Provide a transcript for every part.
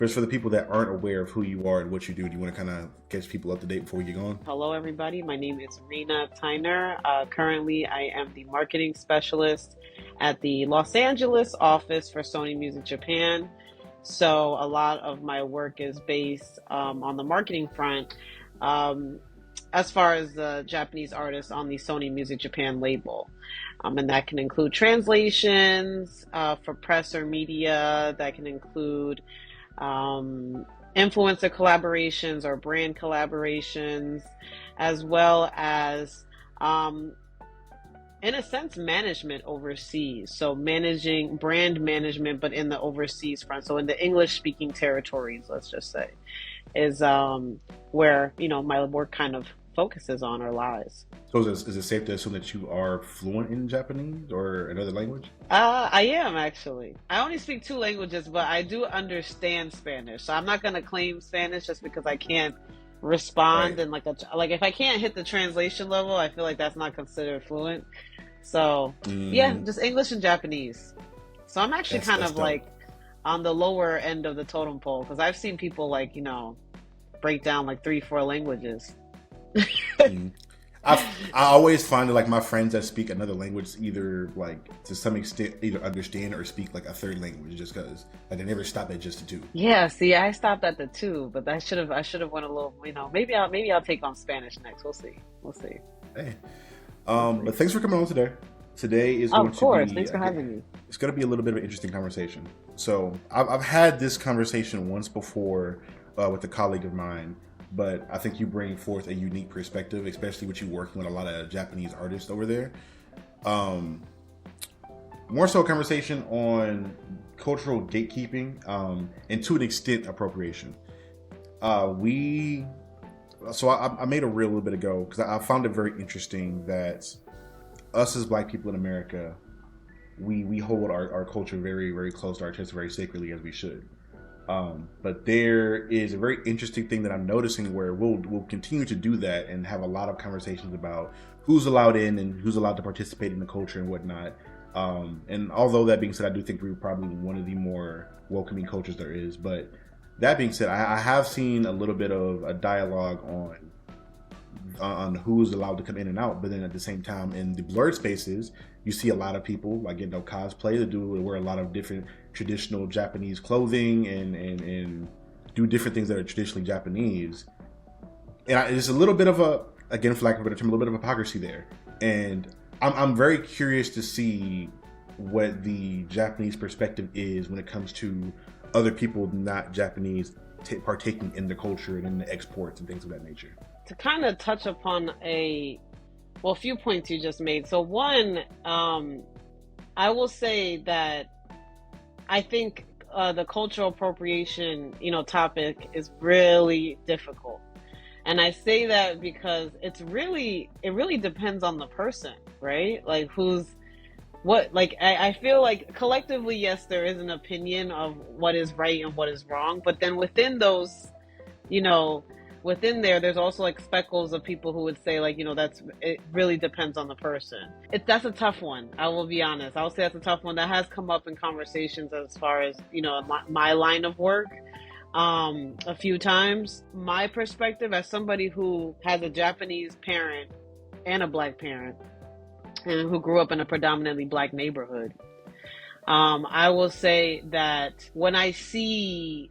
But for the people that aren't aware of who you are and what you do you want to kind of catch people up to date before we get going? Hello, everybody. My name is Rena Tyner. Currently, I am the marketing specialist at the Los Angeles office for Sony Music Japan. So, a lot of my work is based on the marketing front as far as the Japanese artists on the Sony Music Japan label. And that can include translations for press or media, that can include influencer collaborations or brand collaborations, as well as, in a sense, management overseas. So managing brand management, but in the overseas front. So in the English speaking territories, let's just say, is where, my work kind of focuses on or lies. So is it safe to assume that you are fluent in Japanese or another language? I am actually. I only speak two languages, but I do understand Spanish. So I'm not going to claim Spanish just because I can't respond Right. and like if I can't hit the translation level, I feel like that's not considered fluent. So yeah, Hmm. just English and Japanese. So I'm actually kind That's of dope. like on the lower end of the totem pole because I've seen people like break down like three, four languages. Mhm. I always find that like my friends that speak another language either like to some extent either understand or speak like a third language just because like they never stop at just the two. Yeah, see, I stopped at the two, but I should have went a little, maybe I'll take on Spanish next. We'll see. We'll see. Hey. We'll see. But thanks for coming on today. Today is Oh, going of to course. be Thanks for having me. it's going to be a little bit of an interesting conversation. So I've had this conversation once before with a colleague of mine, but I think you bring forth a unique perspective, especially with you working with a lot of Japanese artists over there. Um, More so a conversation on cultural gatekeeping and to an extent appropriation. We so I made a reel a little bit ago because I found it very interesting that us as Black people in America, we hold our culture very very close to our chest, very sacredly as we should. But there is a very interesting thing that I'm noticing where we'll continue to do that and have a lot of conversations about who's allowed in and who's allowed to participate in the culture and whatnot. And although that being said, I do think we're probably one of the more welcoming cultures there is. But that being said, I have seen a little bit of a dialogue on who's allowed to come in and out. But then at the same time, in the blurred spaces, you see a lot of people like cosplay to do wear a lot of different traditional Japanese clothing and do different things that are traditionally Japanese. And there's a little bit of a, again, for lack of a better term, a little bit of hypocrisy there. And I'm very curious to see what the Japanese perspective is when it comes to other people not Japanese partaking in the culture and in the exports and things of that nature. To kind of touch upon a few points you just made. So one, I will say that I think the cultural appropriation, topic is really difficult. And I say that because it really depends on the person, right? Like I feel like collectively, yes, there is an opinion of what is right and what is wrong. But then within those, you know, within there's also like speckles of people who would say like, it really depends on the person. That's a tough one. I will be honest. I will say that's a tough one that has come up in conversations as far as, my line of work a few times. My perspective as somebody who has a Japanese parent and a Black parent and who grew up in a predominantly Black neighborhood, I will say that when I see,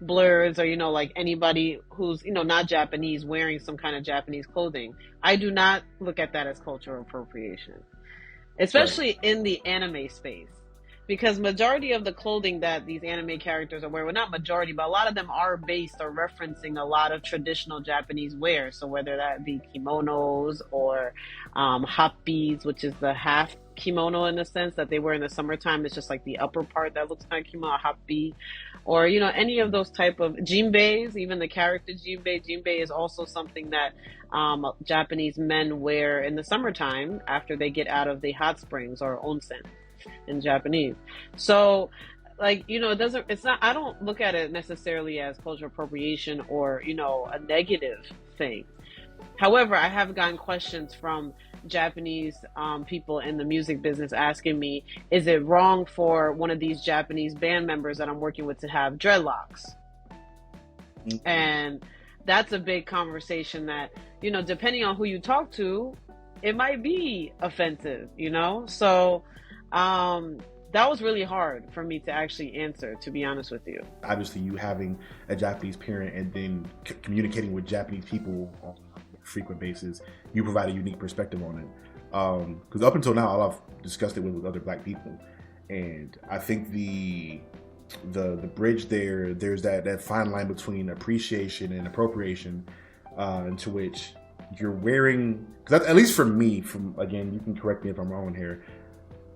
blurs or, like anybody who's, not Japanese wearing some kind of Japanese clothing, I do not look at that as cultural appropriation, Right. especially in the anime space. Because majority of the clothing that these anime characters are wearing, well, not majority, but a lot of them are based or referencing a lot of traditional Japanese wear. So whether that be kimonos or happis, which is the half kimono in the sense that they wear in the summertime, it's just like the upper part that looks like kimono, happi, or any of those type of jinbeis, even the character jinbei. Jinbei is also something that Japanese men wear in the summertime after they get out of the hot springs or onsen in Japanese. So I don't look at it necessarily as cultural appropriation or, a negative thing. However, I have gotten questions from Japanese people in the music business asking me, is it wrong for one of these Japanese band members that I'm working with to have dreadlocks? Mm-hmm. And that's a big conversation that, depending on who you talk to, it might be offensive, So that was really hard for me to actually answer, to be honest with you. Obviously, you having a Japanese parent and then communicating with Japanese people on a frequent basis, you provide a unique perspective on it. Because up until now, all I've discussed it with other Black people, and I think the bridge there's that fine line between appreciation and appropriation, into which you're wearing. Because at least for me, again, you can correct me if I'm wrong here.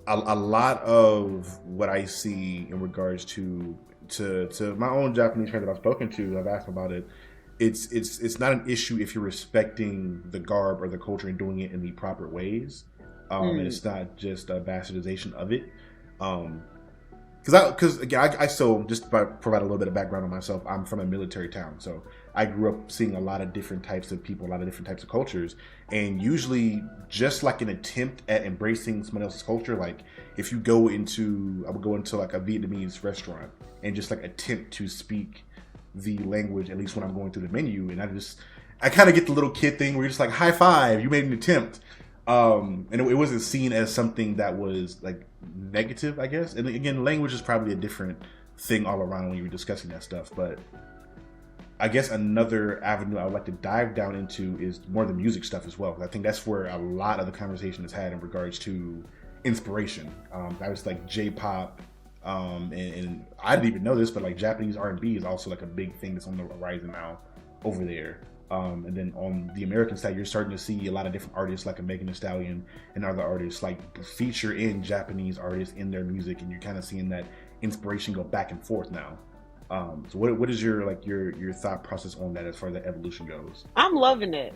A lot of what I see in regards to my own Japanese friends that I've spoken to, I've asked about it. It's not an issue if you're respecting the garb or the culture and doing it in the proper ways, and it's not just a bastardization of it. Because again, I still, just to provide a little bit of background on myself, I'm from a military town, so I grew up seeing a lot of different types of people, a lot of different types of cultures, and usually just like an attempt at embracing someone else's culture, like if you I would go into like a Vietnamese restaurant and just like attempt to speak the language, at least when I'm going through the menu, and I kind of get the little kid thing where you're just like, high five, you made an attempt. And it wasn't seen as something that was like negative, I guess. And again, language is probably a different thing all around when you're discussing that stuff. But I guess another avenue I would like to dive down into is more the music stuff as well. I think that's where a lot of the conversation is had in regards to inspiration. I was like J-pop, and I didn't even know this, but like Japanese R&B is also like a big thing that's on the horizon now over there. And then on the American side, you're starting to see a lot of different artists like a Megan Thee Stallion and other artists like feature in Japanese artists in their music, and you're kind of seeing that inspiration go back and forth now. So what is your thought process on that as far as the evolution goes? I'm loving it,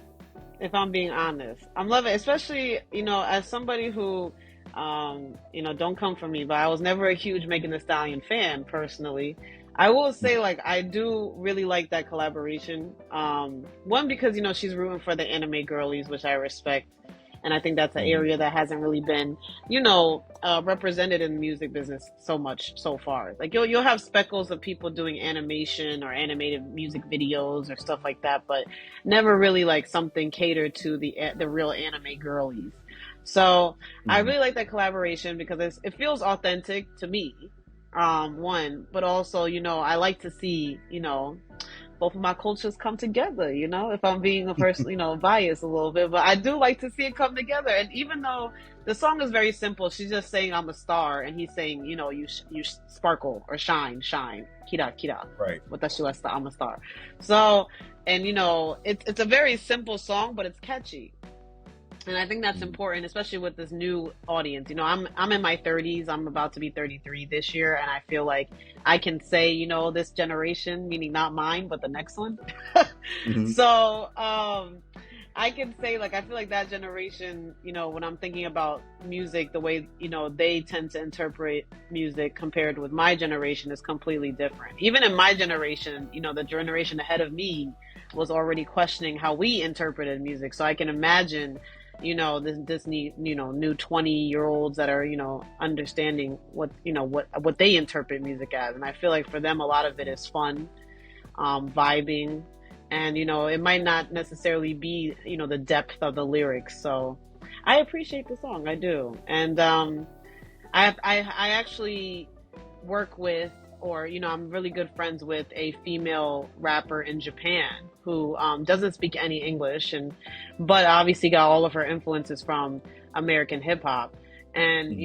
if I'm being honest. I'm loving it, especially, as somebody who, don't come from me, but I was never a huge Megan Thee Stallion fan personally. I will say, like, I do really like that collaboration. One, because, she's rooting for the anime girlies, which I respect. And I think that's an area that hasn't really been, represented in the music business so much so far. Like, you'll have speckles of people doing animation or animated music videos or stuff like that, but never really, like, something catered to the real anime girlies. So I really like that collaboration because it feels authentic to me. One, but also, I like to see, both of my cultures come together, if I'm being a person, biased a little bit, but I do like to see it come together. And even though the song is very simple, she's just saying I'm a star, and he's saying, you sparkle or shine, kira, kira. Right. Watashi wa I'm a star. So, and it's a very simple song, but it's catchy. And I think that's important, especially with this new audience. I'm in my 30s. I'm about to be 33 this year. And I feel like I can say, this generation, meaning not mine, but the next one. So I can say, like, I feel like that generation, when I'm thinking about music, the way, they tend to interpret music compared with my generation is completely different. Even in my generation, the generation ahead of me was already questioning how we interpreted music. So I can imagine this new 20-year-olds that are, understanding what they interpret music as. And I feel like for them, a lot of it is fun, vibing, and, it might not necessarily be, the depth of the lyrics. So I appreciate the song. I do. And, I actually work with, or, I'm really good friends with a female rapper in Japan who doesn't speak any English, but obviously got all of her influences from American hip hop. And,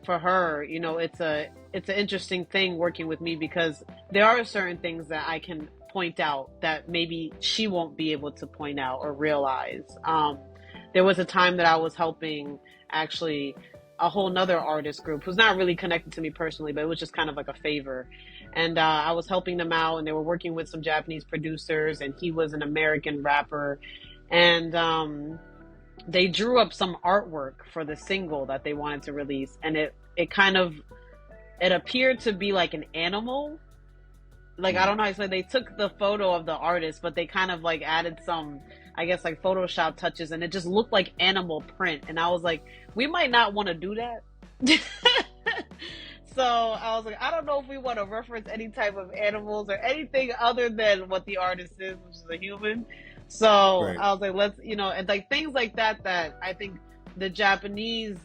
for her, it's an interesting thing working with me because there are certain things that I can point out that maybe she won't be able to point out or realize. There was a time that I was helping actually a whole nother artist group who's not really connected to me personally, but it was just kind of like a favor. And I was helping them out, and they were working with some Japanese producers, and he was an American rapper. And they drew up some artwork for the single that they wanted to release. And it appeared to be like an animal. Like, I don't know how to say, they took the photo of the artist, but they kind of like added some, I guess like Photoshop touches, and it just looked like animal print. And I was like, we might not want to do that. So I was like, I don't know if we want to reference any type of animals or anything other than what the artist is, which is a human. So Right. I was like, let's, and like things like that, that I think the Japanese,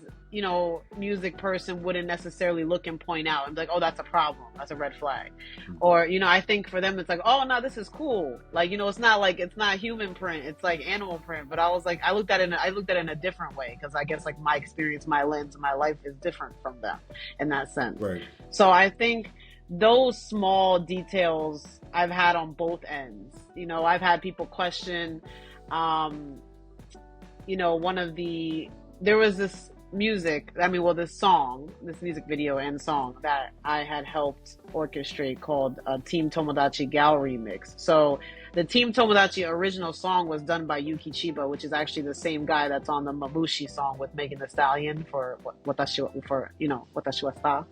music person wouldn't necessarily look and point out and be like, oh, that's a problem. That's a red flag. Or, I think for them, it's like, oh, no, this is cool. Like, it's not like, it's not human print. It's like animal print. But I was like, I looked at it in a different way. Cause I guess like my experience, my lens, my life is different from them in that sense. Right. So I think those small details I've had on both ends. I've had people question, there was this this music video and song that I had helped orchestrate called Team Tomodachi Gal Remix. So the Team Tomodachi original song was done by Yuki Chiba, which is actually the same guy that's on the Mabushi song with Megan Thee Stallion for Watashi wa Sta.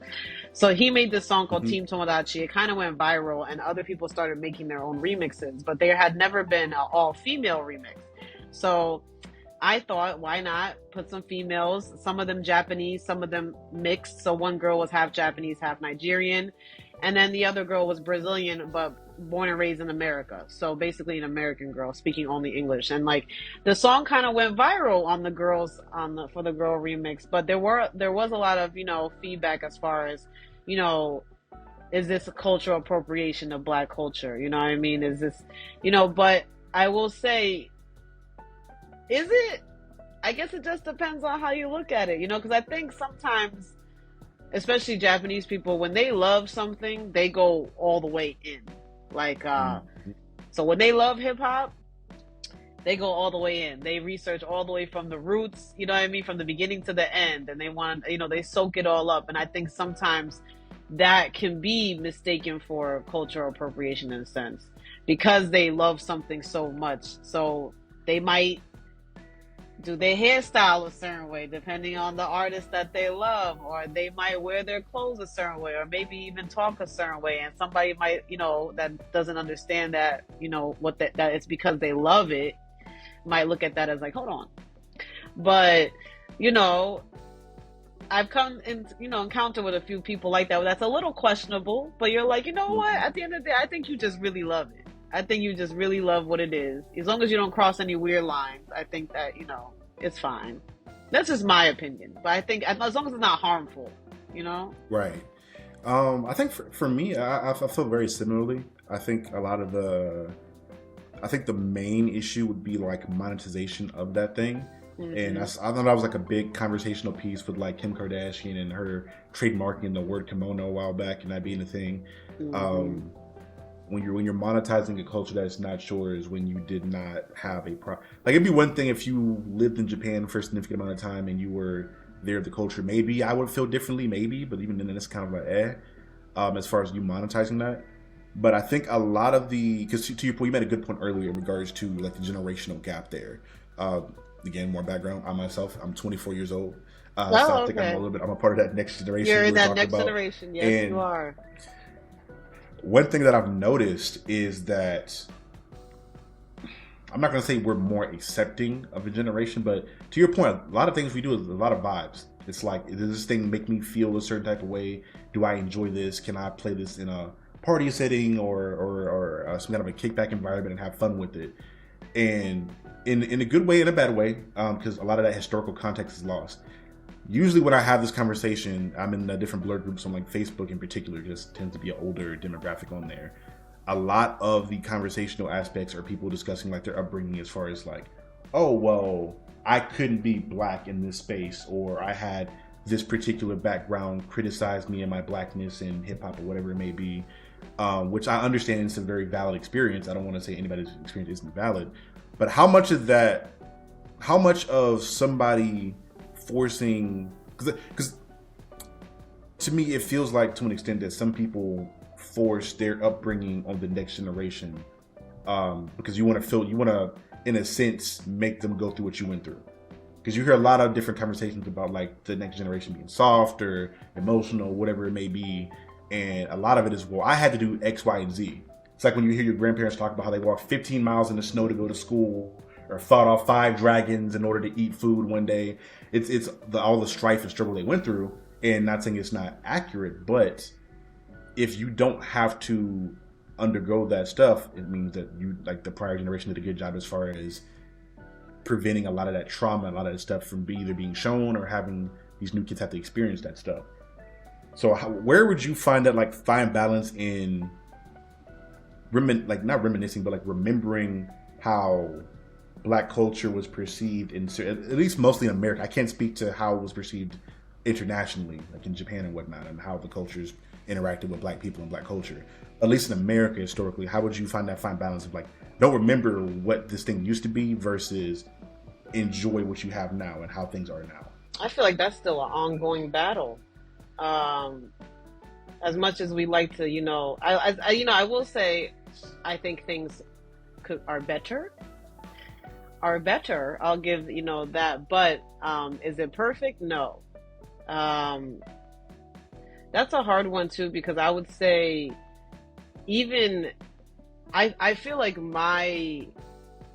So he made this song called Team Tomodachi. It kind of went viral, and other people started making their own remixes, but there had never been an all-female remix. So I thought, why not put some females, some of them Japanese, some of them mixed. So one girl was half Japanese, half Nigerian. And then the other girl was Brazilian, but born and raised in America. So basically an American girl speaking only English. And like the song kind of went viral on the girls for the girl remix. But there was a lot of, feedback as far as, is this a cultural appropriation of Black culture? You know what I mean? Is this, but I will say, is it? I guess it just depends on how you look at it, because I think sometimes, especially Japanese people, when they love something, they go all the way in. Like, so when they love hip hop, they go all the way in. They research all the way from the roots, from the beginning to the end, and they want, they soak it all up. And I think sometimes that can be mistaken for cultural appropriation in a sense, because they love something so much. So they might do their hairstyle a certain way depending on the artist that they love, or they might wear their clothes a certain way, or maybe even talk a certain way, and somebody might, that doesn't understand that, what that it's because they love it, might look at that as like, hold on. But I've come in, encounter with a few people like that that's a little questionable, but you're like, what, at the end of the day, I think you just really love it. I think you just really love what it is. As long as you don't cross any weird lines, I think that, it's fine. That's just my opinion. But I think as long as it's not harmful, Right. I think for me, I feel very similarly. I think the main issue would be like monetization of that thing. Mm-hmm. And I thought that was like a big conversational piece with like Kim Kardashian and her trademarking the word kimono a while back and that being a thing. Mm-hmm. When you're monetizing a culture that's not yours, when you did not have like it'd be one thing if you lived in Japan for a significant amount of time and you were there of the culture, maybe I would feel differently, maybe, but even then it's kind of like as far as you monetizing that. But I think a lot of because to your point, you made a good point earlier in regards to like the generational gap there. Again, more background on myself. I'm 24 years old. So I think I'm a part of that next generation. You're in that next generation, yes, you are. One thing that I've noticed is that I'm not going to say we're more accepting of a generation, but to your point, a lot of things we do is a lot of vibes. It's like, does this thing make me feel a certain type of way? Do I enjoy this? Can I play this in a party setting or some kind of a kickback environment and have fun with it? And in a good way and a bad way, because a lot of that historical context is lost. Usually when I have this conversation, I'm in different blur groups on like Facebook in particular, just tends to be an older demographic on there. A lot of the conversational aspects are people discussing like their upbringing as far as like, oh, well, I couldn't be Black in this space, or I had this particular background criticize me and my Blackness in hip hop or whatever it may be, which I understand is a very valid experience. I don't want to say anybody's experience isn't valid, but how much of somebody forcing, because to me it feels like to an extent that some people force their upbringing on the next generation, because you want to in a sense make them go through what you went through, because you hear a lot of different conversations about like the next generation being soft or emotional, whatever it may be, and a lot of it is, well, I had to do X, Y, and Z. It's like when you hear your grandparents talk about how they walked 15 miles in the snow to go to school, or fought off 5 dragons in order to eat food one day. It's all the strife and struggle they went through. And not saying it's not accurate, but if you don't have to undergo that stuff, it means that you, like, the prior generation did a good job as far as preventing a lot of that trauma, a lot of that stuff from either being shown or having these new kids have to experience that stuff. So where would you find that, like, fine balance in not reminiscing, but like remembering how Black culture was perceived at least mostly in America? I can't speak to how it was perceived internationally, like in Japan and whatnot, and how the cultures interacted with Black people and Black culture. At least in America historically, how would you find that fine balance of, like, don't remember what this thing used to be versus enjoy what you have now and how things are now? I feel like that's still an ongoing battle. As much as we like to, I will say, I think things are better. I'll give that, but is it perfect? No. That's a hard one too, because I would say, even I feel like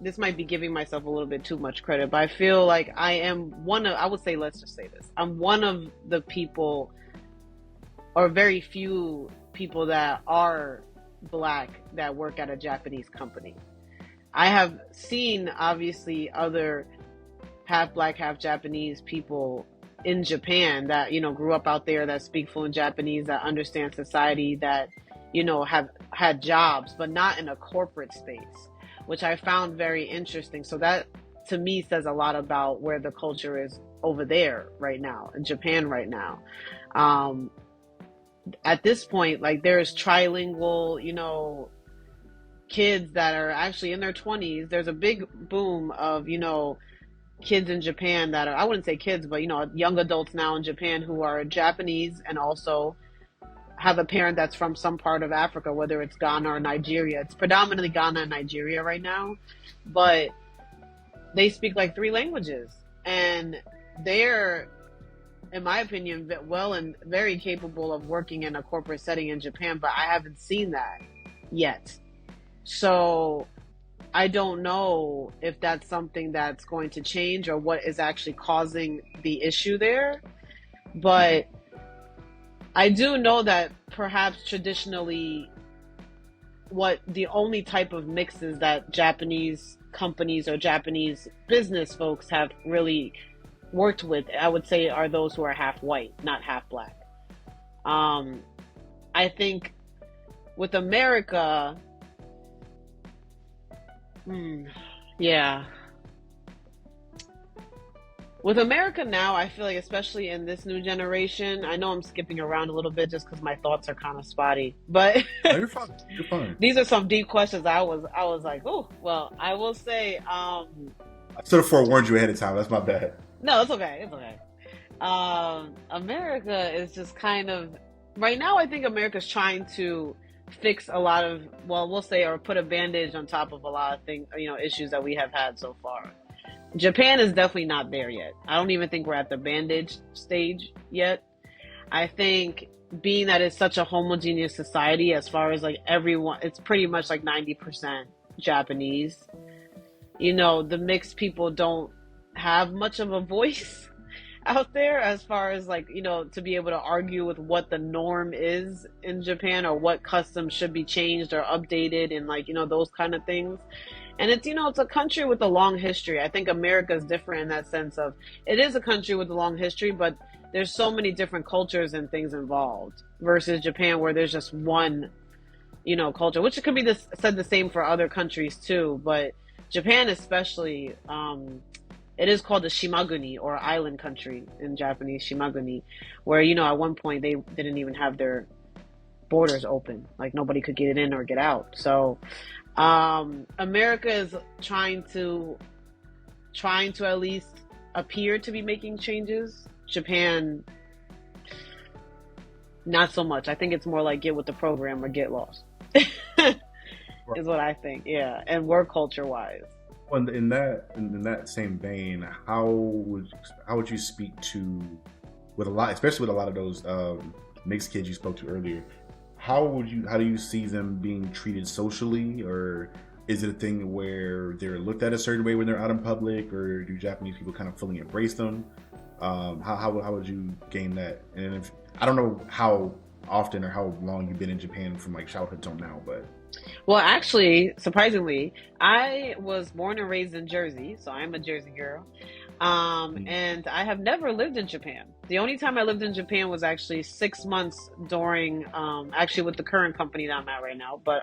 this might be giving myself a little bit too much credit, but I feel like let's just say this, I'm one of the people, or very few people, that are Black that work at a Japanese company. I have seen, obviously, other half Black, half Japanese people in Japan that, grew up out there, that speak fluent Japanese, that understand society, that, have had jobs, but not in a corporate space, which I found very interesting. So that, to me, says a lot about where the culture is over there right now, in Japan right now. At this point, like, there's trilingual, kids that are actually in their 20s. There's a big boom of, kids in Japan that are, I wouldn't say kids, but, young adults now in Japan who are Japanese and also have a parent that's from some part of Africa, whether it's Ghana or Nigeria. It's predominantly Ghana and Nigeria right now, but they speak like 3 languages, and they're, in my opinion, well and very capable of working in a corporate setting in Japan, but I haven't seen that yet. So I don't know if that's something that's going to change or what is actually causing the issue there. But I do know that perhaps traditionally, what the only type of mixes that Japanese companies or Japanese business folks have really worked with, I would say, are those who are half white, not half Black. I think with America, yeah. With America now, I feel like, especially in this new generation, I know I'm skipping around a little bit just because my thoughts are kind of spotty, but No, you're fine. You're fine. These are some deep questions. I was like, oh, well, I will say, I should have forewarned you ahead of time. That's my bad. No, it's okay. It's okay. America is just kind of, right now, I think America's trying to fix a lot of, well, we'll say, or put a bandage on top of a lot of things, issues that we have had so far. Japan is definitely not there yet. I don't even think we're at the bandage stage yet. I think, being that it's such a homogeneous society, as far as like everyone, it's pretty much like 90% Japanese. The mixed people don't have much of a voice out there, as far as like, to be able to argue with what the norm is in Japan, or what customs should be changed or updated, and like, those kind of things. And it's, it's a country with a long history. I think America is different in that sense of, it is a country with a long history, but there's so many different cultures and things involved, versus Japan, where there's just one, culture, which it could be said the same for other countries too. But Japan especially, it is called a shimaguni, or island country in Japanese, shimaguni, where, at one point they didn't even have their borders open. Like, nobody could get in or get out. So, America is trying to at least appear to be making changes. Japan, not so much. I think it's more like get with the program or get lost. Is what I think. Yeah. And work culture wise. Well, in that same vein, how would you speak to, especially with a lot of those mixed kids you spoke to earlier? How do you see them being treated socially, or Is it a thing where they're looked at a certain way when they're out in public, or do Japanese people kind of fully embrace them? How would you gain that? And if I don't know how often or how long you've been in Japan from like childhood till now, but Well, actually, surprisingly, I was born and raised in Jersey, so I'm a Jersey girl. And I have never lived in Japan. The only time I lived in Japan was actually 6 months during, actually with the current company that I'm at right now. But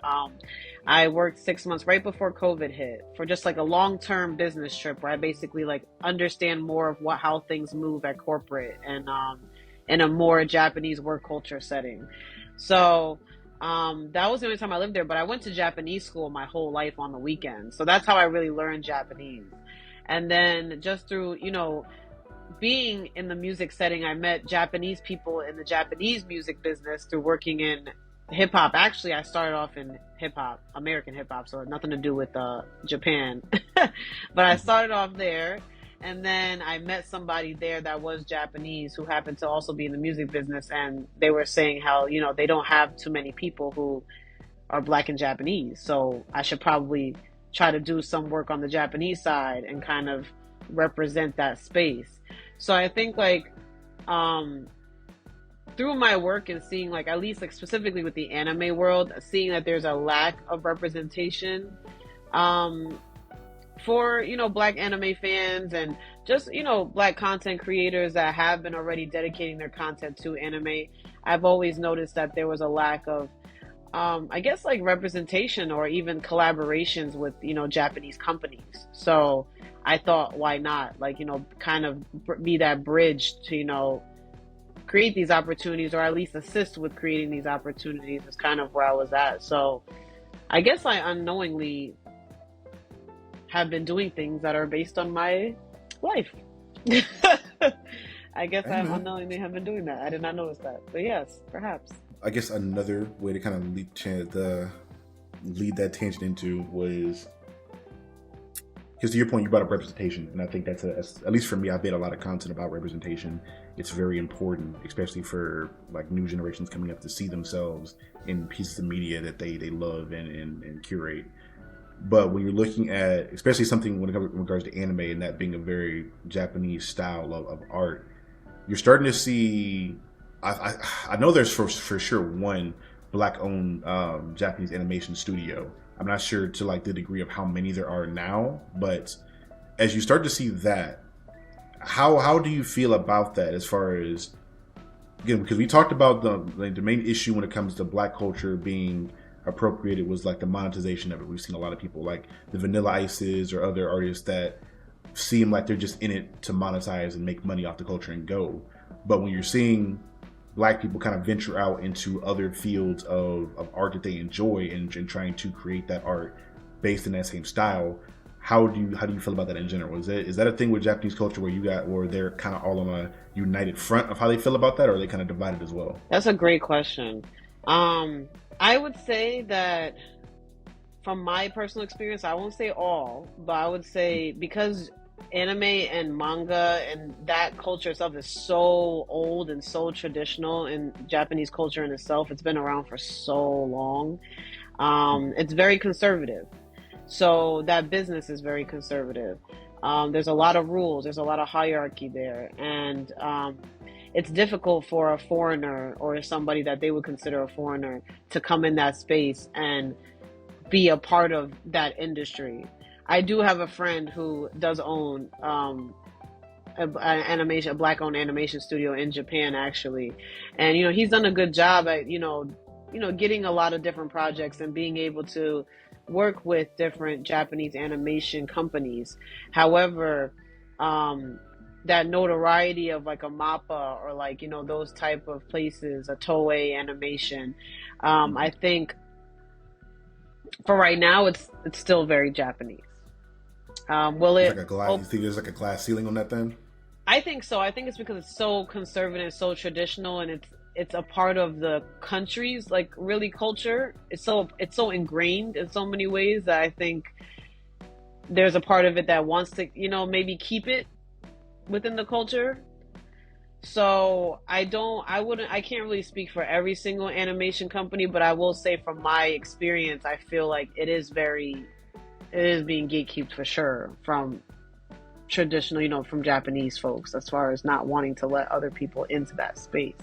I worked 6 months right before COVID hit for just like a long-term business trip where I basically like understand more of how things move at corporate and in a more Japanese work culture setting. So that was the only time I lived there. But I went to Japanese school my whole life on the weekends, so that's how I really learned Japanese. And then just through, being in the music setting, I met Japanese people in the Japanese music business through working in hip hop. Actually, I started off in hip hop, American hip hop, so it had nothing to do with Japan. But I started off there, and then I met somebody there that was Japanese who happened to also be in the music business, and they were saying how, they don't have too many people who are Black and Japanese, so I should probably try to do some work on the Japanese side and kind of represent that space. So I think like through my work and seeing like at least like specifically with the anime world, seeing that there's a lack of representation for Black anime fans and just Black content creators that have been already dedicating their content to anime. I've always noticed that there was a lack of I guess like representation or even collaborations with, Japanese companies. So I thought, why not? Like, kind of be that bridge to, create these opportunities or at least assist with creating these opportunities is kind of where I was at. So I guess I unknowingly have been doing things that are based on my life. I guess I unknowingly have been doing that. I did not notice that. But yes, perhaps. I guess another way to kind of lead that tangent into was, because to your point, you brought up representation, and I think that's at least for me, I've made a lot of content about representation. It's very important, especially for like new generations coming up to see themselves in pieces of media that they love and curate. But when you're looking at, especially something when it comes in regards to anime and that being a very Japanese style of art, you're starting to see. I know there's for sure one Black-owned Japanese animation studio. I'm not sure to like the degree of how many there are now, but as you start to see that, how do you feel about that? As far as, again, because we talked about the main issue when it comes to Black culture being appropriated was like the monetization of it. We've seen a lot of people like the Vanilla Ices or other artists that seem like they're just in it to monetize and make money off the culture and go. But when you're seeing Black people kind of venture out into other fields of art that they enjoy and trying to create that art based in that same style, how do you feel about that in general? Is that a thing with Japanese culture where they're kind of all on a united front of how they feel about that, or are they kind of divided as well? That's a great question. I would say that from my personal experience, I won't say all, but I would say because anime and manga and that culture itself is so old and so traditional in Japanese culture in itself. It's been around for so long. It's very conservative. So that business is very conservative. There's a lot of rules. There's a lot of hierarchy there. And it's difficult for a foreigner or somebody that they would consider a foreigner to come in that space and be a part of that industry. I do have a friend who does own a Black-owned animation studio in Japan, actually, and he's done a good job at getting a lot of different projects and being able to work with different Japanese animation companies. However, that notoriety of like a MAPPA or like those type of places, a Toei Animation, I think for right now it's still very Japanese. Will it? Like you think there's like a glass ceiling on that then? I think so. I think it's because it's so conservative, so traditional, and it's a part of the country's like really culture. It's so ingrained in so many ways that I think there's a part of it that wants to maybe keep it within the culture. So I can't really speak for every single animation company, but I will say from my experience, I feel like it is very it is being gatekept for sure from traditional, from Japanese folks, as far as not wanting to let other people into that space.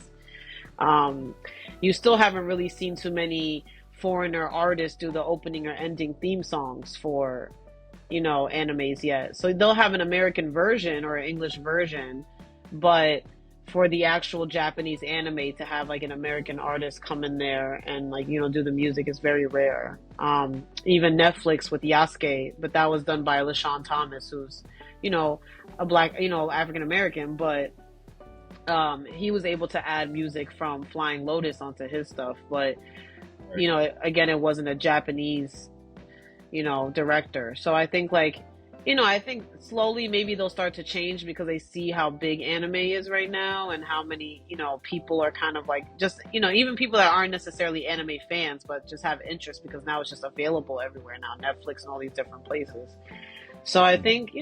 Um, you still haven't really seen too many foreigner artists do the opening or ending theme songs for, animes yet. So they'll have an American version or an English version, but for the actual Japanese anime to have like an American artist come in there and like, do the music is very rare. Even Netflix with Yasuke, but that was done by LaShawn Thomas, who's, a black, African American, but he was able to add music from Flying Lotus onto his stuff. But, again, it wasn't a Japanese, director. So I think I think slowly maybe they'll start to change because they see how big anime is right now and how many, people are kind of like just, even people that aren't necessarily anime fans, but just have interest because now it's just available everywhere now, Netflix and all these different places. So I think,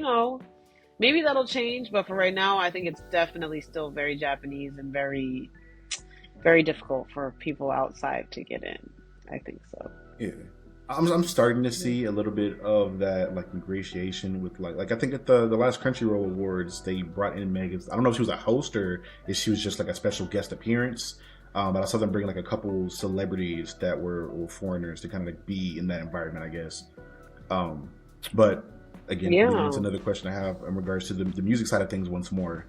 maybe that'll change, but for right now, I think it's definitely still very Japanese and very, very difficult for people outside to get in. I think so. Yeah. I'm starting to see a little bit of that like ingratiation with like I think at the last Crunchyroll Awards they brought in Megan. I don't know if she was a host or if she was just like a special guest appearance. But I saw them bring like a couple celebrities that were foreigners to kind of like be in that environment, I guess. But again, it's another question I have in regards to the music side of things once more.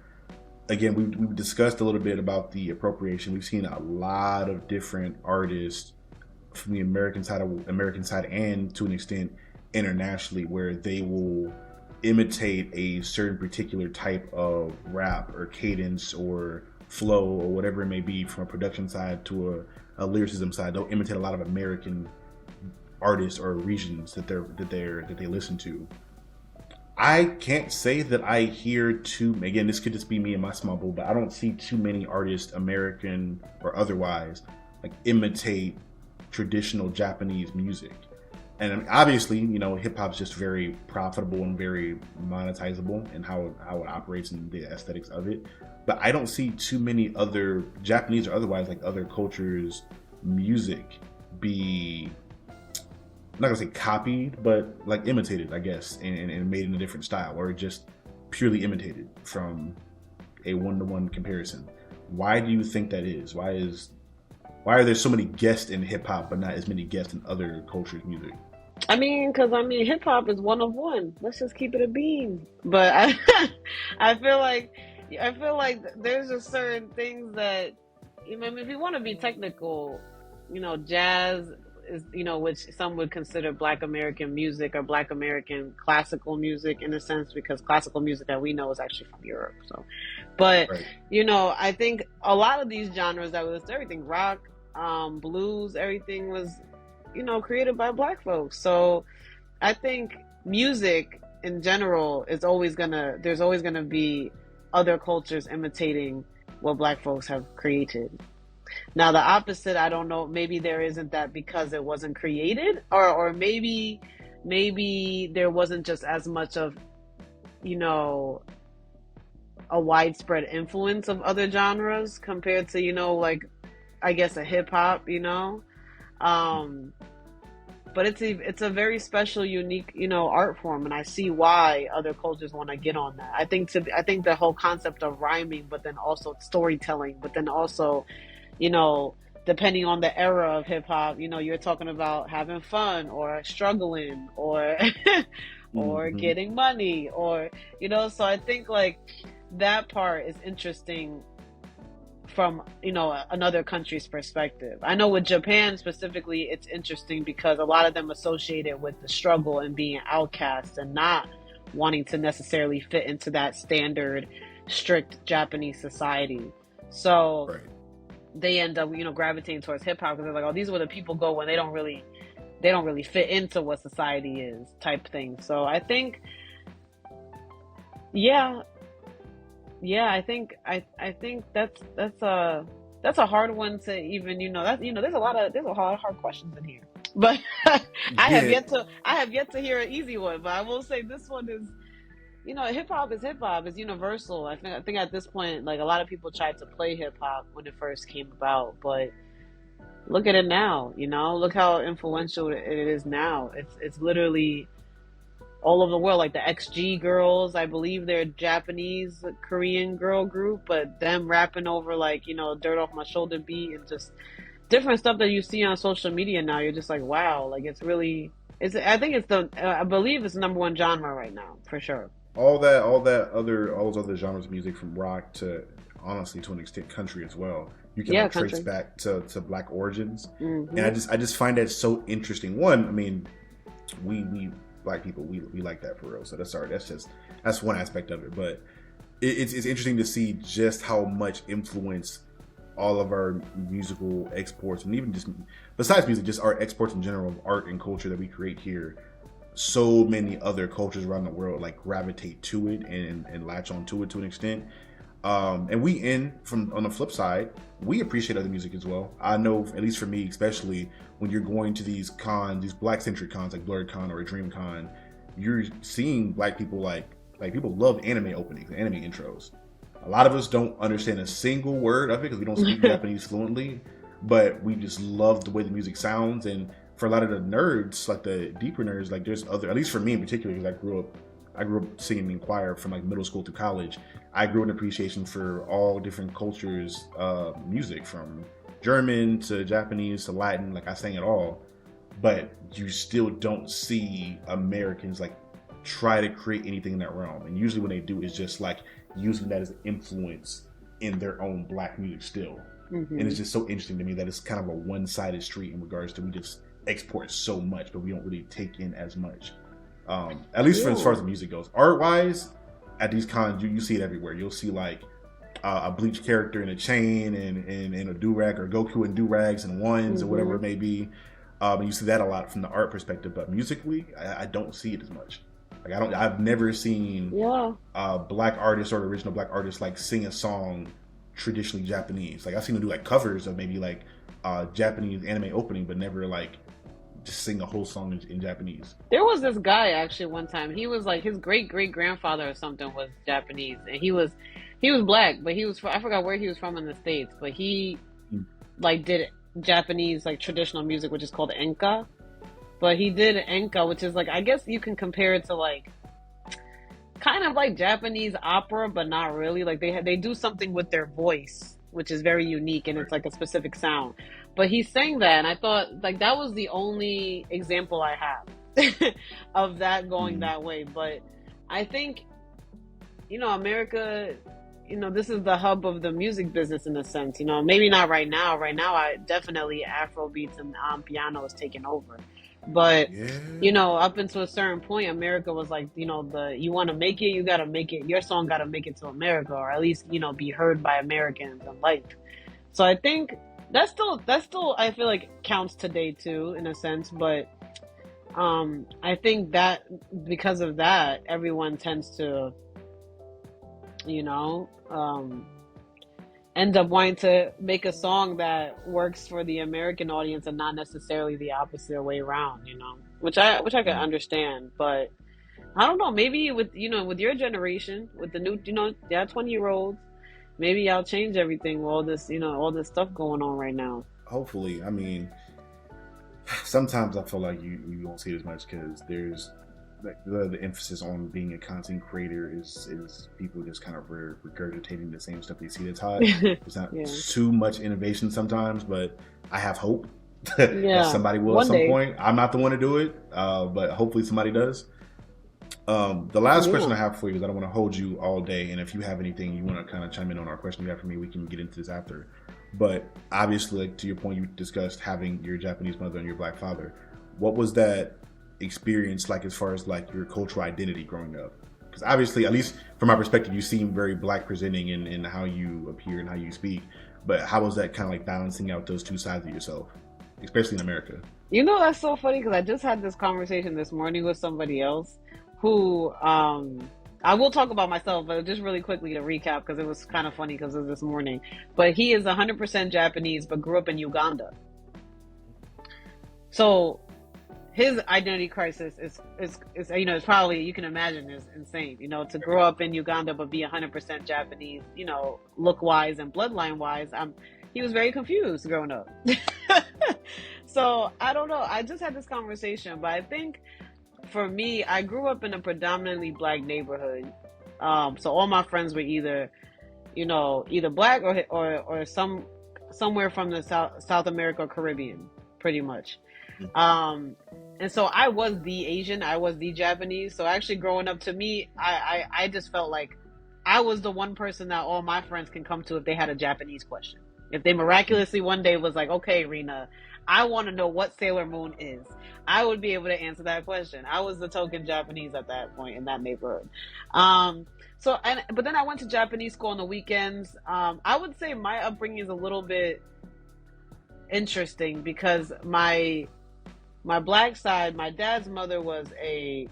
Again, we've discussed a little bit about the appropriation. We've seen a lot of different artists from the American side and to an extent internationally where they will imitate a certain particular type of rap or cadence or flow or whatever it may be from a production side to a lyricism side. They'll imitate a lot of American artists or regions that they listen to. I can't say that I hear again, this could just be me and my small bubble, but I don't see too many artists, American or otherwise, like imitate traditional Japanese music. And obviously, hip hop's just very profitable and very monetizable in how it operates and the aesthetics of it. But I don't see too many other Japanese or otherwise like other cultures' music be, I'm not gonna say copied, but like imitated, I guess, and made in a different style, or just purely imitated from a one-to-one comparison. Why do you think that is? Why are there so many guests in hip hop, but not as many guests in other cultures' music? Because hip hop is one of one. Let's just keep it a bean. But I feel like there's just certain things that, if you want to be technical, jazz is, which some would consider Black American music or Black American classical music in a sense, because classical music that we know is actually from Europe. So, but right. I think a lot of these genres that was everything rock, blues, everything was, created by Black folks. So I think music in general there's always gonna be other cultures imitating what Black folks have created. Now the opposite, I don't know, maybe there isn't that because it wasn't created, or maybe there wasn't just as much of, a widespread influence of other genres compared to, like, I guess a hip hop, but it's a very special, unique, art form, and I see why other cultures want to get on that. I think the whole concept of rhyming, but then also storytelling, but then also, depending on the era of hip hop, you're talking about having fun or struggling or or getting money or so I think like that part is interesting from another country's perspective. I know with Japan specifically it's interesting because a lot of them associate it with the struggle and being outcast and not wanting to necessarily fit into that standard strict Japanese society. So right. They end up gravitating towards hip hop because they're like, oh, these are where the people go when they don't really fit into what society is type thing. So I think I think that's a hard one to even there's a lot of hard questions in here, but I have yet to hear an easy one. But I will say this one is hip hop is hip hop. It's universal. I think at this point, like a lot of people tried to play hip hop when it first came about, but look at it now. Look how influential it is now. It's literally all over the world, like the XG girls. I believe they're a Japanese Korean girl group, but them rapping over like, Dirt Off My Shoulder beat and just different stuff that you see on social media now. You're just like, wow, like it's really, I think I believe it's the number one genre right now for sure. All those other genres of music, from rock to, honestly, to an extent, country as well. You can like trace back to Black origins, and I just find that so interesting. One, I mean, we Black people, we like that for real. So that's one aspect of it. But it's interesting to see just how much influence all of our musical exports, and even just besides music, just our exports in general of art and culture that we create here. So many other cultures around the world like gravitate to it and latch onto it to an extent. And on the flip side, we appreciate other music as well. I know, at least for me, especially when you're going to these cons, these Black-centric cons like BlurredCon or DreamCon, you're seeing Black people like people love anime openings, anime intros. A lot of us don't understand a single word of it because we don't speak Japanese fluently, but we just love the way the music sounds. And for a lot of the nerds, like the deeper nerds, like there's other, at least for me in particular, because I grew up singing in choir from like middle school through college. I grew an appreciation for all different cultures' music, from German to Japanese to Latin. Like I sang it all, but you still don't see Americans like try to create anything in that realm. And usually when they do, it's just like using that as an influence in their own Black music still. And it's just so interesting to me that it's kind of a one-sided street in regards to we just export so much, but we don't really take in as much. At least for as far as the music goes. Art-wise, at these cons, you see it everywhere. You'll see like a Bleach character in a chain and a do-rag, or Goku in do-rags and ones or whatever it may be. And you see that a lot from the art perspective, but musically, I don't see it as much. Like I've never seen Black artists or original Black artists like sing a song traditionally Japanese. Like I've seen them do like covers of maybe like Japanese anime opening, but never like just sing a whole song in Japanese. There was this guy actually one time. He was like, his great grandfather or something was Japanese, and he was Black, but I forgot where he was from in the States, but he like did Japanese like traditional music, which is called enka. But he did enka, which is like, I guess you can compare it to like kind of like Japanese opera, but not really. Like they do something with their voice, which is very unique, and it's like a specific sound. But he sang that, and I thought like that was the only example I have of that going that way. But I think, America, this is the hub of the music business in a sense. Maybe not right now. Right now, I definitely Afro beats and piano is taking over. But up until a certain point, America was like, you want to make it, you got to make it. Your song got to make it to America, or at least be heard by Americans and liked. So I think that's still I feel like counts today too, in a sense. But I think that because of that, everyone tends to end up wanting to make a song that works for the American audience and not necessarily the opposite way around, which I can understand. But I don't know, maybe with your generation, with the new 20-year-olds, maybe y'all change everything with all this stuff going on right now. Hopefully. I mean, sometimes I feel like you won't see it as much because there's like the emphasis on being a content creator is people just kind of regurgitating the same stuff they see that's hot. It's not too much innovation sometimes, but I have hope that somebody will at some point. I'm not the one to do it, but hopefully somebody does. The last question I have for you is I don't want to hold you all day, and if you have anything you want to kind of chime in on our question you have for me, we can get into this after. But obviously, like, to your point, you discussed having your Japanese mother and your Black father. What was that experience like as far as like your cultural identity growing up? Because obviously, at least from my perspective, you seem very Black presenting in how you appear and how you speak, but how was that kind of like balancing out those two sides of yourself, especially in America? That's so funny because I just had this conversation this morning with somebody else who I will talk about myself, but just really quickly to recap because it was kind of funny because it was this morning. But he is 100% Japanese but grew up in Uganda. So his identity crisis is it's probably, you can imagine, is insane. To grow up in Uganda but be 100% Japanese, look wise and bloodline wise. He was very confused growing up. So I don't know. I just had this conversation, but I think for me, I grew up in a predominantly black neighborhood. So all my friends were either, either black or somewhere from the South America or Caribbean, pretty much. Um, and so I was the Asian, I was the Japanese. So actually growing up, to me, I just felt like I was the one person that all my friends can come to if they had a Japanese question. If they miraculously one day was like, okay, Rena, I want to know what Sailor Moon is, I would be able to answer that question. I was the token Japanese at that point in that neighborhood. But then I went to Japanese school on the weekends. I would say my upbringing is a little bit interesting because my black side, my dad's mother was a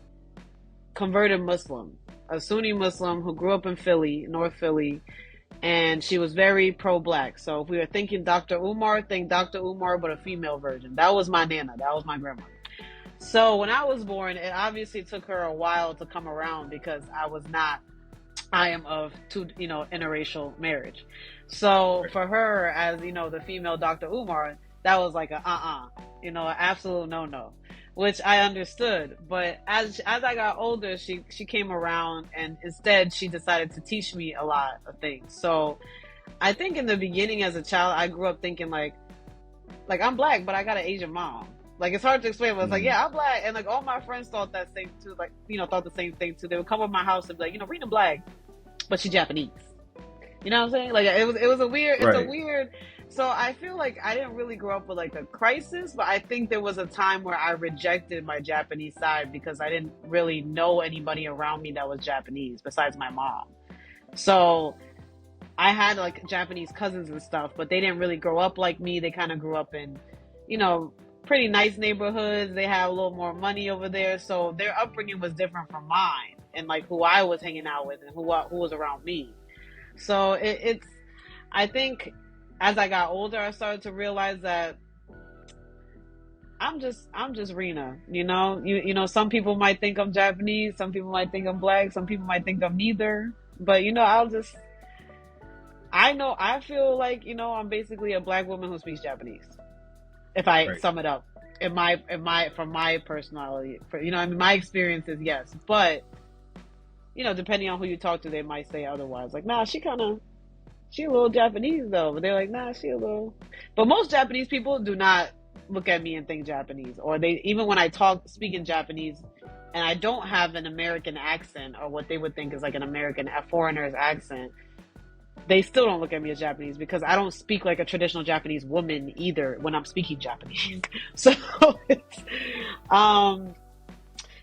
converted Muslim, a Sunni Muslim who grew up in Philly, North Philly, and she was very pro-black. So if we were thinking Dr. Umar, think Dr. Umar, but a female version. That was my nana. That was my grandma. So when I was born, it obviously took her a while to come around because I am of interracial marriage. So for her, as the female Dr. Umar, that was like an absolute no, which I understood. But as I got older, she came around, and instead she decided to teach me a lot of things. So I think in the beginning as a child, I grew up thinking like I'm black, but I got an Asian mom. Like, it's hard to explain, but it's like, yeah, I'm black. And like all my friends thought that same too, like, thought the same thing too. They would come to my house and be like, Rena black, but she Japanese. You know what I'm saying? Like, it was a weird, it's a weird. So I feel like I didn't really grow up with like a crisis, but I think there was a time where I rejected my Japanese side because I didn't really know anybody around me that was Japanese besides my mom. So I had like Japanese cousins and stuff, but they didn't really grow up like me. They kind of grew up in, pretty nice neighborhoods. They had a little more money over there. So their upbringing was different from mine and like who I was hanging out with and who was around me. So I think as I got older, I started to realize that I'm just Rena, some people might think I'm Japanese. Some people might think I'm black. Some people might think I'm neither, but I feel like, I'm basically a black woman who speaks Japanese. If I sum it up, from my personality, my experience is yes, but depending on who you talk to, they might say otherwise. Like, nah, she a little Japanese though, but they're like, nah, she a little. But most Japanese people do not look at me and think Japanese, or even when I speak in Japanese, and I don't have an American accent or what they would think is like a foreigner's accent. They still don't look at me as Japanese because I don't speak like a traditional Japanese woman either when I'm speaking Japanese. So it's,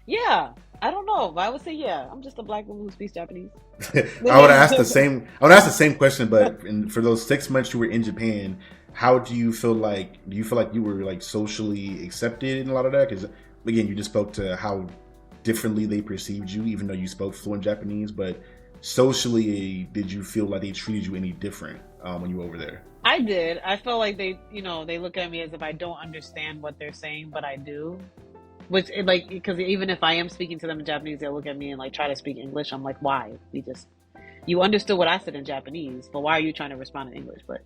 yeah, I don't know, but I would say, yeah, I'm just a black woman who speaks Japanese. I would ask the same question, but for those 6 months you were in Japan, how do you feel like you were like socially accepted in a lot of that? Because again, you just spoke to how differently they perceived you, even though you spoke fluent Japanese, but socially, did you feel like they treated you any different when you were over there? I did. I felt like they look at me as if I don't understand what they're saying, but I do. Which, like, because even if I am speaking to them in Japanese, they'll look at me and like try to speak English. I'm like, why? You understood what I said in Japanese, but why are you trying to respond in English? But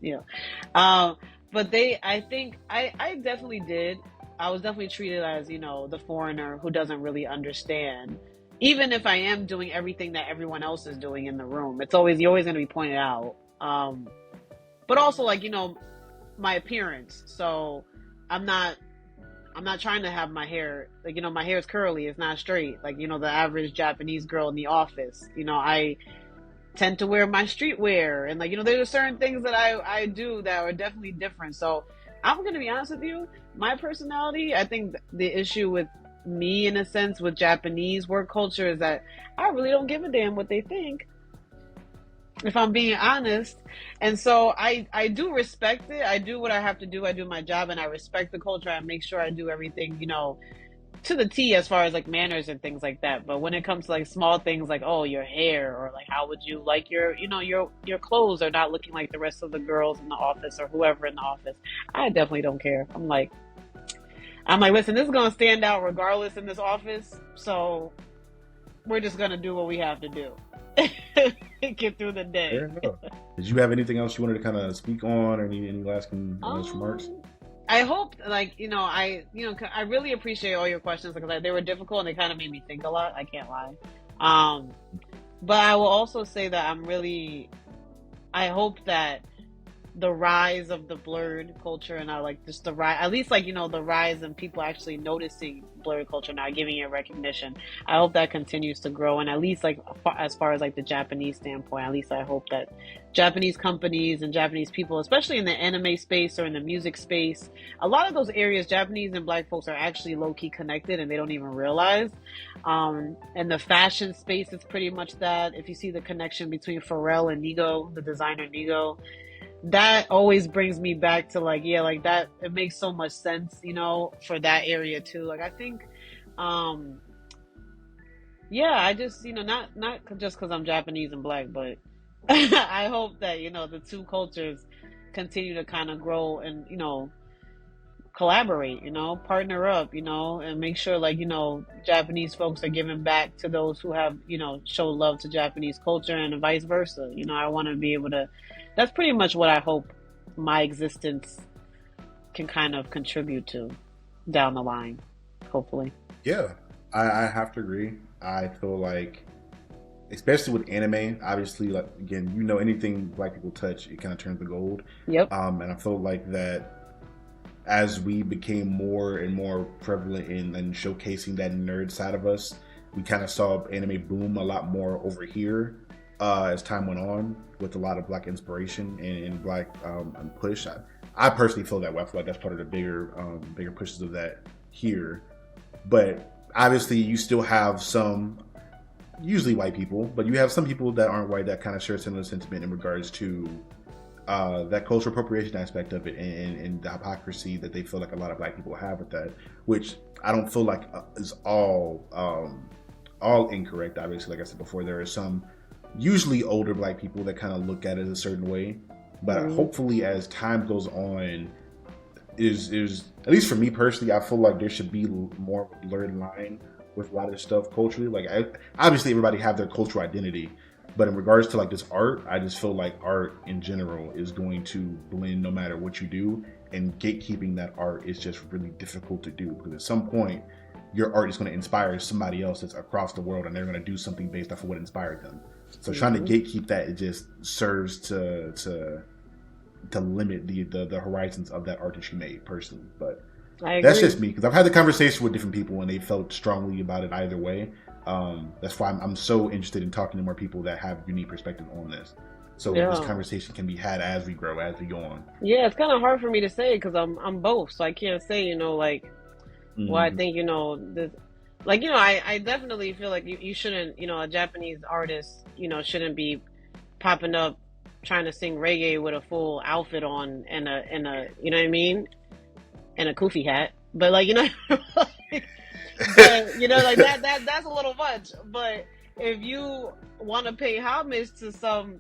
but I think I definitely did. I was definitely treated as the foreigner who doesn't really understand. Even if I am doing everything that everyone else is doing in the room, you're always going to be pointed out. But also like, my appearance. So I'm not trying to have my hair, like, my hair is curly. It's not straight. Like, the average Japanese girl in the office, I tend to wear my streetwear. And like, there's certain things that I do that are definitely different. So I'm going to be honest with you. My personality, I think the issue with me in a sense with Japanese work culture is that I really don't give a damn what they think, if I'm being honest. And so I do respect it. I do what I have to do. I do my job and I respect the culture. I make sure I do everything, to the T as far as like manners and things like that. But when it comes to like small things like, oh, your hair, or like how would you like your clothes are not looking like the rest of the girls in the office or whoever in the office, I definitely don't care. I'm like, listen, this is going to stand out regardless in this office, so we're just going to do what we have to do. Get through the day. Did you have anything else you wanted to kind of speak on, or any last remarks? I hope, like, I really appreciate all your questions because they were difficult and they kind of made me think a lot. I can't lie. Um, but I will also say that I hope that the rise of the blurred culture and I like just the rise, at least like, the rise and people actually noticing blurred culture now, giving it recognition. I hope that continues to grow. And at least like as far as like the Japanese standpoint, at least I hope that Japanese companies and Japanese people, especially in the anime space or in the music space, a lot of those areas, Japanese and black folks are actually low key connected and they don't even realize. And the fashion space is pretty much that. If you see the connection between Pharrell and Nigo, the designer Nigo, that always brings me back to like, yeah, like that, it makes so much sense, for that area too. Like I think, yeah, I just, not just because I'm Japanese and black, but I hope that, the two cultures continue to kind of grow and, collaborate, partner up, and make sure like, Japanese folks are giving back to those who have, showed love to Japanese culture and vice versa. I want to be able to, that's pretty much what I hope my existence can kind of contribute to down the line, hopefully. Yeah, I have to agree. I feel like, especially with anime, obviously, like again, anything black people touch, it kind of turns to gold. Yep. And I feel like that as we became more and more prevalent in showcasing that nerd side of us, we kind of saw anime boom a lot more over here as time went on, with a lot of black inspiration and black push. I personally feel that way. I feel like that's part of the bigger pushes of that here. But obviously, you still have some, usually white people, but you have some people that aren't white that kind of share similar sentiment in regards to that cultural appropriation aspect of it and the hypocrisy that they feel like a lot of black people have with that, which I don't feel like is all incorrect. Obviously, like I said before, there are some usually older black people that kind of look at it a certain way, but hopefully as time goes on, is at least for me personally, I feel like there should be more blurred line with a lot of this stuff culturally. Like obviously everybody have their cultural identity, but in regards to like this art, I just feel like art in general is going to blend no matter what you do, and gatekeeping that art is just really difficult to do, because at some point your art is going to inspire somebody else that's across the world and they're going to do something based off of what inspired them. So trying to gatekeep that, it just serves to limit the horizons of that art that you made personally. But that's just me, because I've had the conversation with different people and they felt strongly about it either way. That's why I'm so interested in talking to more people that have unique perspective on this. So this conversation can be had as we grow, as we go on. Yeah, it's kind of hard for me to say because I'm both, so I can't say like, well, I think this. Like, I definitely feel like you shouldn't, a Japanese artist, shouldn't be popping up trying to sing reggae with a full outfit on and a, you know what I mean? And a kufi hat. But like, like, but, like that's a little much. But if you want to pay homage to some,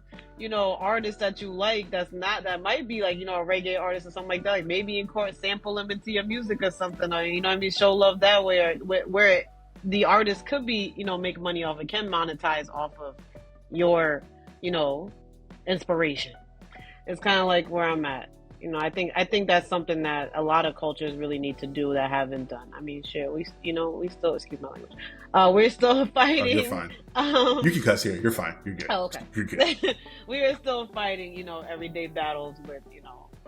artist that you like, that might be like, a reggae artist or something like that, like maybe in court sample them into your music or something, or, show love that way, or where the artist could be, make money off it, can monetize off of your, inspiration. It's kind of like where I'm at. I think that's something that a lot of cultures really need to do that haven't done. I mean, shit, we still, excuse my language, we're still fighting. You're fine. You can cuss here. You're fine. You're good. Oh, okay. You're good. We are still fighting, everyday battles with,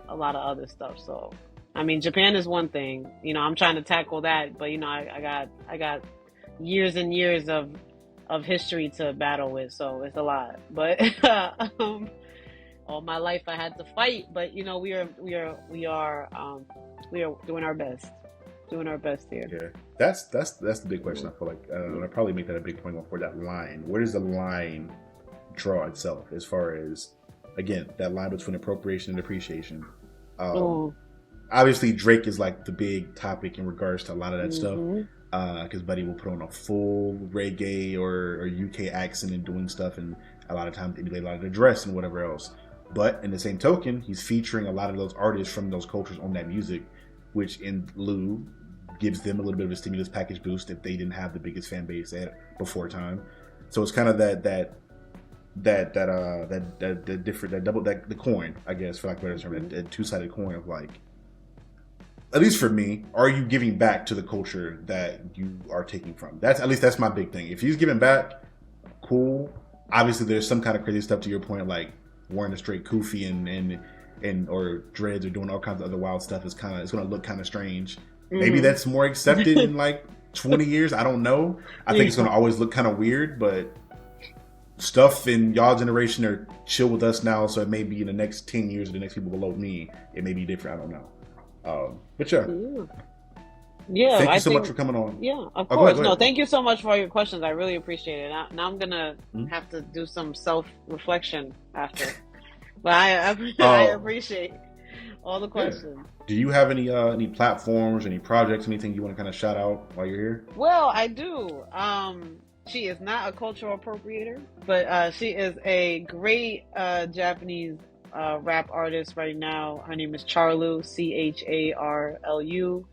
a lot of other stuff. So, I mean, Japan is one thing. I'm trying to tackle that, but I got years and years of history to battle with, so it's a lot. But all my life I had to fight, but we are doing our best. Doing our best here. Yeah, that's the big question. I feel like I probably make that a big point before that line. Where does the line draw itself as far as, again, that line between appropriation and appreciation? Obviously, Drake is like the big topic in regards to a lot of that stuff, because Buddy will put on a full reggae or UK accent and doing stuff, and a lot of times emulate a lot of the dress and whatever else. But in the same token, he's featuring a lot of those artists from those cultures on that music, which in lieu gives them a little bit of a stimulus package boost if they didn't have the biggest fan base before time. So it's kind of the coin, I guess, for lack of a better term, that two-sided coin of like, at least for me, are you giving back to the culture that you are taking from? That's my big thing. If he's giving back, cool. Obviously, there's some kind of crazy stuff to your point, like wearing a straight kufi and or dreads or doing all kinds of other wild stuff it's going to look kind of strange. Maybe that's more accepted in like 20 years. I don't know. I think it's going to always look kind of weird, but stuff in y'all generation are chill with us now, so it may be in the next 10 years or the next people below me, it may be different. I don't know. But yeah, thank you so much for coming on. Yeah, of course. Go ahead. No, thank you so much for all your questions. I really appreciate it. Now I'm gonna have to do some self-reflection after, but I appreciate all the questions. Yeah. Do you have any platforms, any projects, anything you want to kind of shout out while you're here? Well, I do. She is not a cultural appropriator, but she is a great Japanese rap artist right now. Her name is Charlu, CHARLU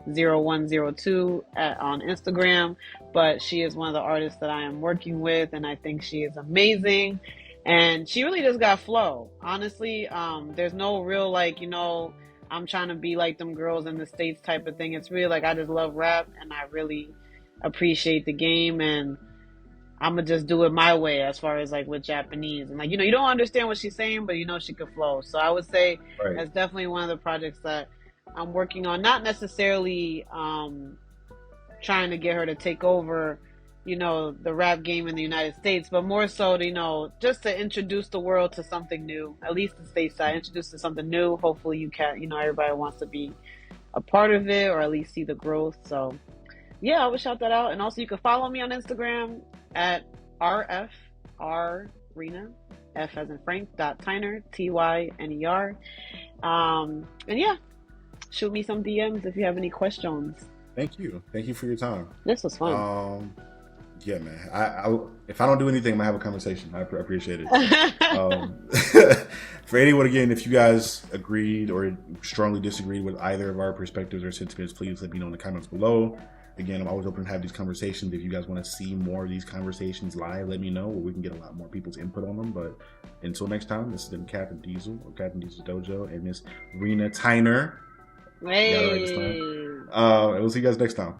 0102 on Instagram. But she is one of the artists that I am working with, and I think she is amazing. And she really just got flow. Honestly, there's no real like, I'm trying to be like them girls in the States type of thing. It's really like I just love rap and I really appreciate the game, and I'm gonna just do it my way as far as like with Japanese. And like, you don't understand what she's saying, but she could flow. So I would say that's definitely one of the projects that I'm working on. Not necessarily trying to get her to take over, the rap game in the United States, but more so, just to introduce the world to something new, at least the stateside, introduce to something new. Hopefully you can, everybody wants to be a part of it or at least see the growth. So yeah, I would shout that out. And also you can follow me on Instagram at Rena, F as in Frank, .Tyner, TYNER. And yeah, shoot me some DMs if you have any questions. Thank you for your time. This was fun. Yeah, man. I if I don't do anything, I'm gonna have a conversation. I appreciate it. For anyone, again, if you guys agreed or strongly disagreed with either of our perspectives or sentiments, please let me know in the comments below. Again, I'm always open to have these conversations. If you guys want to see more of these conversations live, let me know, or we can get a lot more people's input on them. But until next time, this has been Captain Diesel or Captain Diesel's Dojo and Miss Rena Tyner. Hey. And we'll see you guys next time.